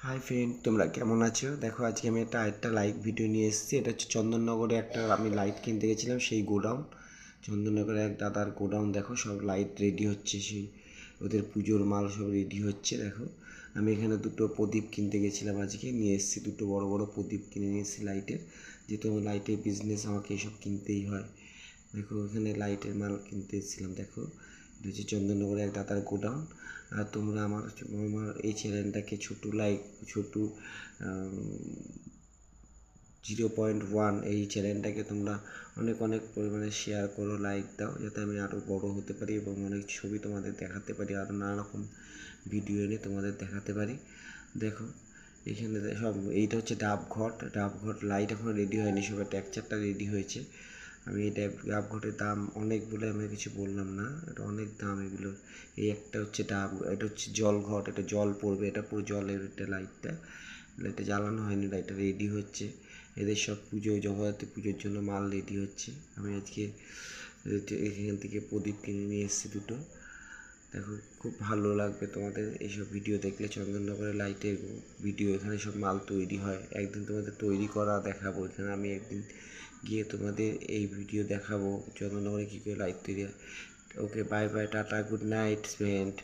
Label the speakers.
Speaker 1: Hi friend, তোমরা কেমন আছো? দেখো, আজকে আমি একটা লাইভ ভিডিও নিয়ে এসেছি। এটা হচ্ছে চন্দননগরে আমি লাইট কিনতে গেছিলাম, সেই গোডাউন। চন্দননগরে এক দাদার গোডাউন। দেখো, সব লাইট রেডি হচ্ছে, সেই ওদের পুজোর মাল সব রেডি হচ্ছে। দেখো, আমি এখানে দুটো প্রদীপ কিনতে গেছিলাম, আজকে নিয়ে এসেছি দুটো বড় বড় প্রদীপ কিনে নিয়ে এসেছি লাইটের। যেহেতু আমার লাইটের বিজনেস, আমাকে এইসব কিনতেই হয়। দেখো, এখানে লাইটের মাল কিনতে এসেছিলাম। দেখো, এটা হচ্ছে চন্দননগরে এক দাদার গোডাউন। আর তোমরা আমার এই চ্যানেলটাকে ছোটু 0.1 এই চ্যানেলটাকে তোমরা অনেক অনেক পরিমাণে শেয়ার করো, লাইক দাও, যাতে আমি আরও বড় হতে পারি এবং অনেক ছবি তোমাদের দেখাতে পারি, আরও নানা রকম ভিডিও এনে তোমাদের দেখাতে পারি। দেখো, এখানে সব এইটা হচ্ছে ডাবঘট লাইট এখন রেডি হয়নি, সবার টেক্সচারটা রেডি হয়েছে। আমি এই ডাবঘটের দাম অনেক বলে আমি কিছু বললাম না, এটা অনেক দাম এগুলোর। এই একটা হচ্ছে এটা হচ্ছে জলঘট, এটা জল পড়বে, এটা পুরো জলের এটা লাইটটা জ্বালানো হয়নি, লাইটটা রেডি হচ্ছে। এদের সব জগদ্ধাত্রী পুজোর জন্য মাল রেডি হচ্ছে। আমি আজকে এখান থেকে প্রদীপ কিনে নিয়ে এসেছি দুটো। দেখো, খুব ভালো লাগবে তোমাদের এইসব ভিডিও দেখলে। চন্দননগরের লাইটের ভিডিও, এখানে সব মাল তৈরি হয়। একদিন তোমাদের তৈরি করা দেখাবো, এখানে আমি একদিন গিয়ে তোমাদের এই ভিডিও দেখাবো চন্দননগরে কী করে লাইট তৈরি হয়। Okay, bye bye, tata, good night friend.